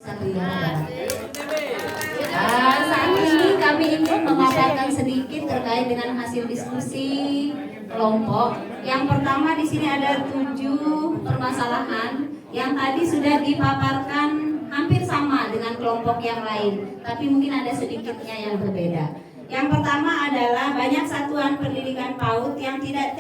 Satria. Saat ini kami ingin memaparkan sedikit terkait dengan hasil diskusi kelompok. Yang pertama di sini ada 7 permasalahan yang tadi sudah dipaparkan hampir sama dengan kelompok yang lain, tapi mungkin ada sedikitnya yang berbeda. Yang pertama adalah banyak satuan pendidikan PAUD yang tidak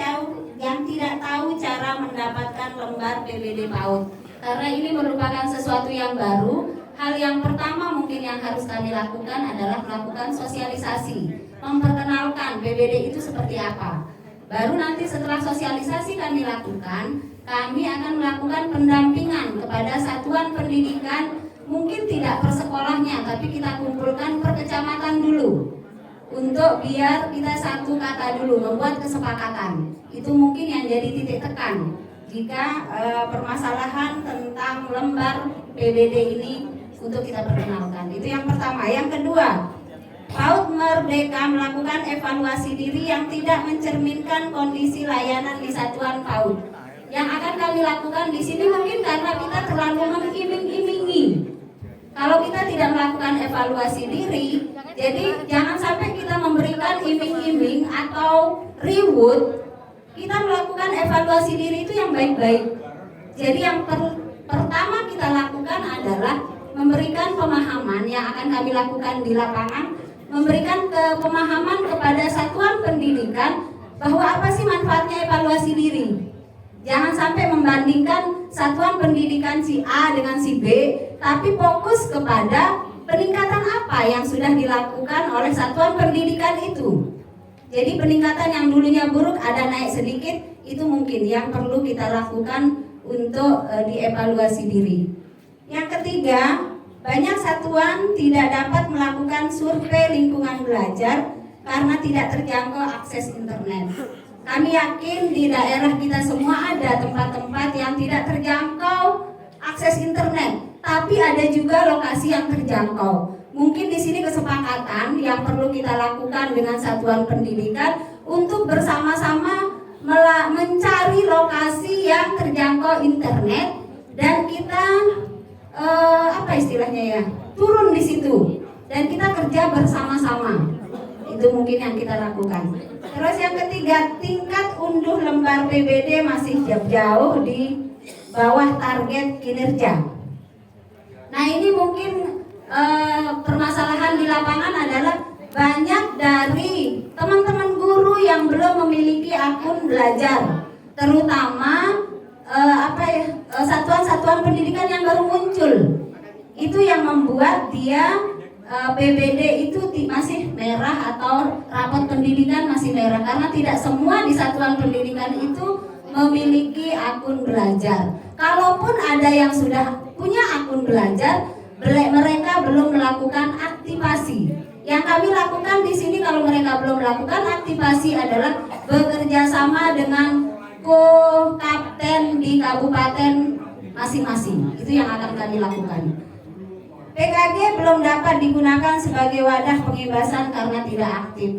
tahu cara mendapatkan lembar PBD PAUD. Karena ini merupakan sesuatu yang baru, hal yang pertama mungkin yang harus kami lakukan adalah melakukan sosialisasi, memperkenalkan PBD itu seperti apa. Baru nanti setelah sosialisasi kami lakukan, kami akan melakukan pendampingan kepada satuan pendidikan, mungkin tidak per sekolahnya, tapi kita kumpulkan per kecamatan dulu. Untuk biar kita satu kata dulu, membuat kesepakatan. Itu mungkin yang jadi titik tekan jika permasalahan tentang lembar PBD ini untuk kita perkenalkan. Itu yang pertama. Yang kedua, PAUD Merdeka melakukan evaluasi diri yang tidak mencerminkan kondisi layanan di satuan PAUD. Yang akan kami lakukan di sini mungkin karena kita terlalu mengiming-imingi. Kalau kita tidak melakukan evaluasi diri, jadi jangan sampai kita memberikan iming-iming atau reward. Kita melakukan evaluasi diri itu yang baik-baik. Jadi yang pertama kita lakukan adalah memberikan pemahaman yang akan kami lakukan di lapangan, memberikan pemahaman kepada satuan pendidikan bahwa apa sih manfaatnya evaluasi diri. Jangan sampai membandingkan satuan pendidikan si A dengan si B, tapi fokus kepada peningkatan apa yang sudah dilakukan oleh satuan pendidikan itu. Jadi peningkatan yang dulunya buruk ada naik sedikit, itu mungkin yang perlu kita lakukan untuk dievaluasi diri. Yang ketiga, banyak satuan tidak dapat melakukan survei lingkungan belajar karena tidak terjangkau akses internet. Kami yakin di daerah kita semua ada tempat-tempat yang tidak terjangkau akses internet, tapi ada juga lokasi yang terjangkau. Mungkin di sini kesepakatan yang perlu kita lakukan dengan satuan pendidikan untuk bersama-sama mencari lokasi yang terjangkau internet dan kita turun di situ dan kita kerja bersama-sama. Itu mungkin yang kita lakukan. Terus yang ketiga, tingkat unduh lembar PBD masih jauh di bawah target kinerja. Nah ini mungkin permasalahan di lapangan adalah banyak dari teman-teman guru yang belum memiliki akun belajar, terutama satuan-satuan pendidikan yang baru muncul. Itu yang membuat dia PBD itu masih merah atau rapot pendidikan masih merah karena tidak semua di satuan pendidikan itu memiliki akun belajar. Kalaupun ada yang sudah punya akun belajar, mereka belum melakukan aktivasi. Yang kami lakukan di sini kalau mereka belum melakukan aktivasi adalah bekerja sama dengan ko-kapten di kabupaten masing-masing. Itu yang akan kami lakukan. PKG belum dapat digunakan sebagai wadah pengibasan karena tidak aktif.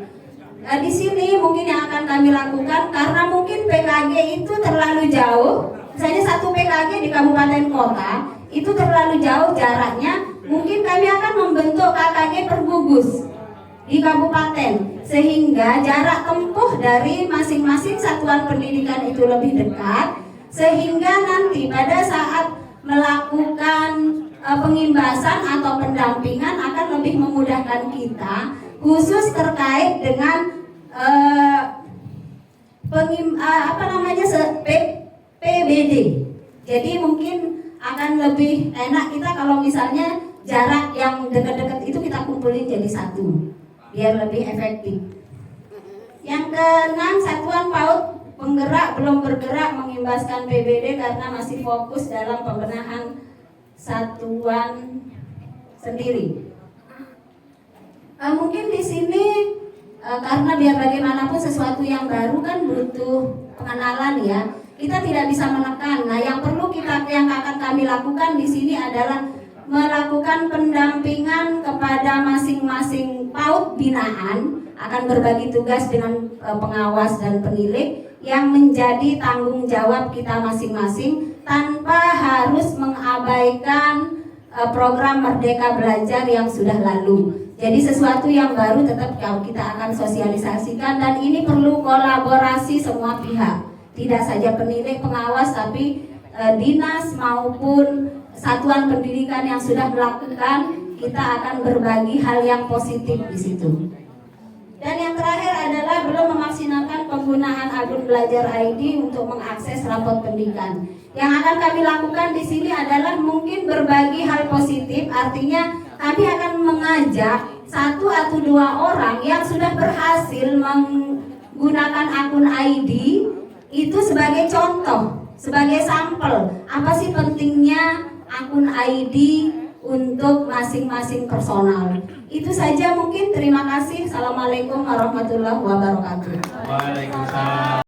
Nah, di sini mungkin yang akan kami lakukan karena mungkin PKG itu terlalu jauh. Misalnya satu PKG di kabupaten kota itu terlalu jauh jaraknya. Mungkin kami akan membentuk KKG pergugus di kabupaten sehingga jarak tempuh dari masing-masing satuan pendidikan itu lebih dekat, sehingga nanti pada saat melakukan pengimbasan atau pendampingan akan lebih memudahkan kita, khusus terkait dengan PBD. Jadi mungkin akan lebih enak kita kalau misalnya jarak yang dekat-dekat itu kita kumpulin jadi satu, biar lebih efektif. Yang keenam, satuan PAUD penggerak belum bergerak mengimbaskan PBD karena masih fokus dalam pembenahan satuan sendiri. Mungkin di sini karena biar bagaimanapun sesuatu yang baru kan butuh pengenalan ya. Kita tidak bisa menekan. Nah, yang akan kami lakukan di sini adalah melakukan pendampingan kepada masing-masing PAUD binaan, akan berbagi tugas dengan pengawas dan penilik yang menjadi tanggung jawab kita masing-masing tanpa harus mengabaikan program Merdeka Belajar yang sudah lalu. Jadi sesuatu yang baru tetap kita akan sosialisasikan, dan ini perlu kolaborasi semua pihak. Tidak saja penilai, pengawas, tapi dinas maupun satuan pendidikan yang sudah melakukan, kita akan berbagi hal yang positif di situ. Dan yang terakhir adalah belum memaksimalkan penggunaan akun Belajar ID untuk mengakses rapot pendidikan. Yang akan kami lakukan di sini adalah mungkin berbagi hal positif, artinya kami akan mengajak 1 atau 2 orang yang sudah berhasil menggunakan akun ID itu sebagai contoh, sebagai sampel. Apa sih pentingnya akun ID untuk masing-masing personal. Itu saja mungkin. Terima kasih. Assalamualaikum warahmatullahi wabarakatuh. Waalaikumsalam.